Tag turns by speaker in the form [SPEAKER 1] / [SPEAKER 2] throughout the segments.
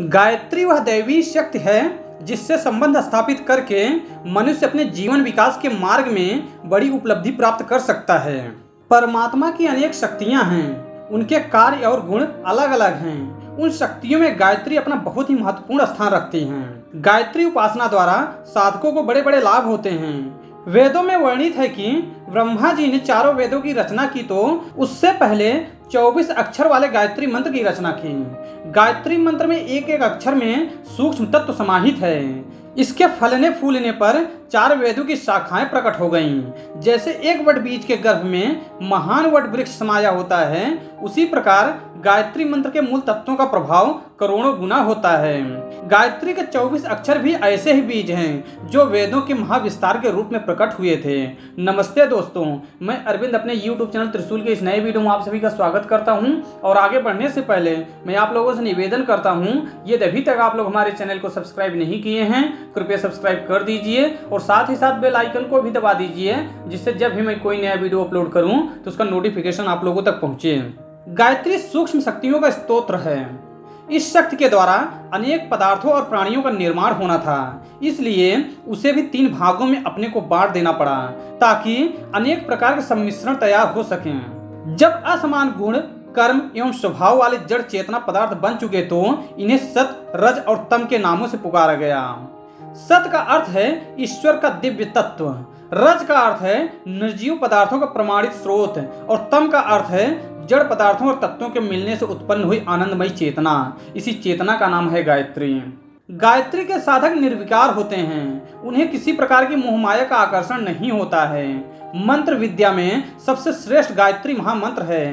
[SPEAKER 1] गायत्री वह दैवी शक्ति है जिससे संबंध स्थापित करके मनुष्य अपने जीवन विकास के मार्ग में बड़ी उपलब्धि प्राप्त कर सकता है। परमात्मा की अनेक शक्तियां हैं, उनके कार्य और गुण अलग अलग हैं। उन शक्तियों में गायत्री अपना बहुत ही महत्वपूर्ण स्थान रखती हैं। गायत्री उपासना द्वारा साधकों को बड़े बड़े लाभ होते हैं। वेदों में वर्णित है कि ब्रह्मा जी ने चारों वेदों की रचना की तो उससे पहले 24 अक्षर वाले गायत्री मंत्र की रचना की। गायत्री मंत्र में एक एक अक्षर में सूक्ष्म तत्व समाहित है। इसके फलने फूलने पर 4 वेदों की शाखाएं प्रकट हो गईं। जैसे एक वट बीज के गर्भ में महान वट वृक्ष समाया होता है, उसी प्रकार गायत्री मंत्र के मूल तत्वों का प्रभाव करोड़ों गुना होता है। गायत्री के 24 अक्षर भी ऐसे ही बीज हैं जो वेदों के महाविस्तार के रूप में प्रकट हुए थे। नमस्ते दोस्तों, मैं अरविंद अपने YouTube चैनल त्रिशूल के इस नए वीडियो में आप सभी का स्वागत करता हूं। और आगे बढ़ने से पहले मैं आप लोगों से निवेदन करता हूं, यदि अभी तक आप लोग हमारे चैनल को सब्सक्राइब नहीं किए हैं, कृपया सब्सक्राइब कर दीजिए और साथ ही साथ बेल आइकन को भी दबा दीजिए, जिससे जब भी मैं कोई नया वीडियो अपलोड करूं तो उसका नोटिफिकेशन आप लोगों तक पहुंचे। गायत्री सूक्ष्म शक्तियों का स्तोत्र है। इस शक्ति के द्वारा अनेक पदार्थों और प्राणियों का निर्माण होना था, इसलिए उसे भी 3 भागों में अपने को बांट देना पड़ा ताकि अनेक प्रकार के सम्मिश्रण तैयार हो सकें। जब असमान गुण, कर्म एवं स्वभाव वाले जड़ चेतना पदार्थ बन चुके तो इन्हें सत, रज और तम के नामों से पुकारा गया। सत का अर्थ है ईश्वर का दिव्य तत्व, रज का अर्थ है निर्जीव पदार्थों का प्रमाणित स्रोत और तम का अर्थ है जड़ पदार्थों और तत्वों के मिलने से उत्पन्न हुई आनंदमयी चेतना। इसी चेतना का नाम है गायत्री। गायत्री के साधक निर्विकार होते हैं, उन्हें किसी प्रकार की मोहमाया का आकर्षण नहीं होता है। मंत्र विद्या में सबसे श्रेष्ठ गायत्री महामंत्र है।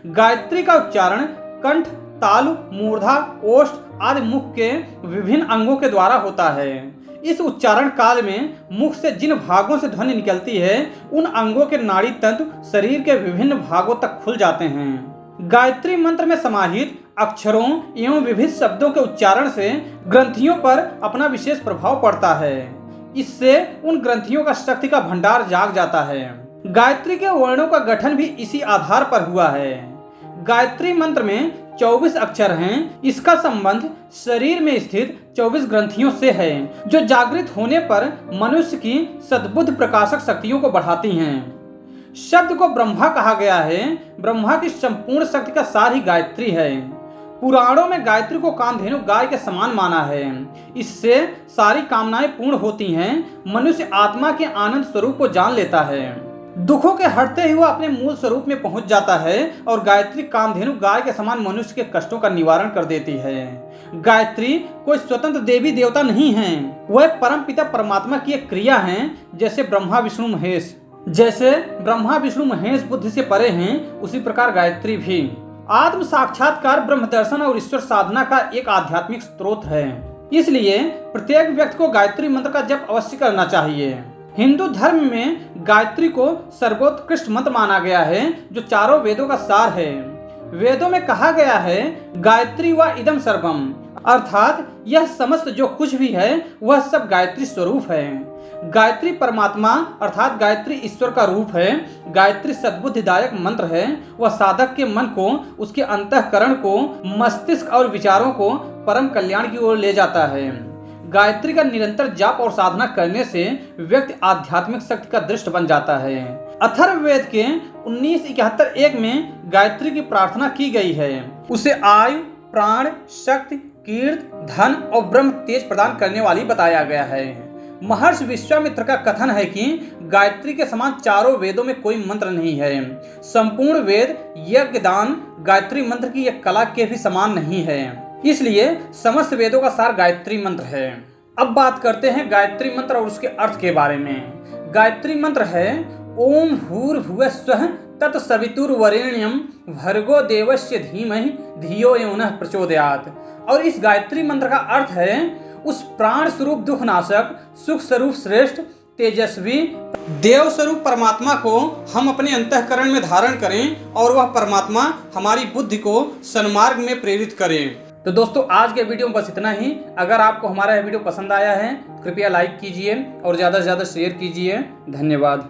[SPEAKER 1] गायत्री का उच्चारण कंठ, तालु, मूर्धा, ओष्ठ आदि मुख के विभिन्न अंगों के द्वारा होता है। इस उच्चारण काल में मुख से जिन भागों से ध्वनि निकलती है, उन अंगों के नाड़ी तंतु शरीर के विभिन्न भागों तक खुल जाते हैं। गायत्री मंत्र में समाहित अक्षरों एवं विभिन्न शब्दों के उच्चारण से ग्रंथियों पर अपना विशेष प्रभाव पड़ता है। इससे उन ग्रंथियों का शक्ति का भंडार जाग जाता है। गायत्री के वर्णों का गठन भी इसी आधार पर हुआ है। गायत्री मंत्र में 24 अक्षर हैं। इसका संबंध शरीर में स्थित 24 ग्रंथियों से है, जो जागृत होने पर मनुष्य की सद्बुद्ध प्रकाशक शक्तियों को बढ़ाती हैं। शब्द को ब्रह्मा कहा गया है। ब्रह्मा की संपूर्ण शक्ति का सार ही गायत्री है। पुराणों में गायत्री को कामधेनु गाय के समान माना है। इससे सारी कामनाएं पूर्ण होती हैं। मनुष्य आत्मा के आनंद स्वरूप को जान लेता है। दुखों के हटते ही वह अपने मूल स्वरूप में पहुंच जाता है और गायत्री कामधेनु गाय के समान मनुष्य के कष्टों का निवारण कर देती है। गायत्री कोई स्वतंत्र देवी देवता नहीं है, वह परम पिता परमात्मा की एक क्रिया है। जैसे ब्रह्मा विष्णु महेश बुद्धि से परे हैं, उसी प्रकार गायत्री भी आत्म साक्षात्कार, ब्रह्म दर्शन और ईश्वर साधना का एक आध्यात्मिक स्रोत है। इसलिए प्रत्येक व्यक्ति को गायत्री मंत्र का जप अवश्य करना चाहिए। हिंदू धर्म में गायत्री को सर्वोत्कृष्ट मंत्र माना गया है, जो चारों वेदों का सार है। वेदों में कहा गया है गायत्री व इदम सर्वम, अर्थात यह समस्त जो कुछ भी है वह सब गायत्री स्वरूप है। गायत्री परमात्मा अर्थात गायत्री ईश्वर का रूप है। गायत्री सद्बुद्धिदायक मंत्र है। वह साधक के मन को, उसके अंतःकरण को, मस्तिष्क और विचारों को परम कल्याण की ओर ले जाता है। गायत्री का निरंतर जाप और साधना करने से व्यक्ति आध्यात्मिक शक्ति का दृष्ट बन जाता है। अथर्ववेद के 19:71 में गायत्री की प्रार्थना की गई है। उसे आयु, प्राण, शक्ति, कीर्ति, धन और ब्रह्म तेज प्रदान करने वाली बताया गया है। महर्षि विश्वामित्र का कथन है कि गायत्री के समान चारों वेदों में कोई मंत्र नहीं है। संपूर्ण वेद, यज्ञ, दान गायत्री मंत्र की एक कला के भी समान नहीं है। इसलिए समस्त वेदों का सार गायत्री मंत्र है। अब बात करते हैं गायत्री मंत्र और उसके अर्थ के बारे में। गायत्री मंत्र है ओम भूर्भुवः स्वः तत्सवितुर्वरेण्यं भर्गो देवस्य धीमहि धियो यो नः प्रचोदयात्। और इस गायत्री मंत्र का अर्थ है उस प्राण स्वरूप दुखनाशक, सुख स्वरूप श्रेष्ठ, तेजस्वी देव स्वरूप परमात्मा को हम अपने अंतःकरण में धारण करें और वह परमात्मा हमारी बुद्धि को सन्मार्ग में प्रेरित करें। तो दोस्तों, आज के वीडियो में बस इतना ही। अगर आपको हमारा यह वीडियो पसंद आया है, कृपया लाइक कीजिए और ज़्यादा से ज़्यादा शेयर कीजिए। धन्यवाद।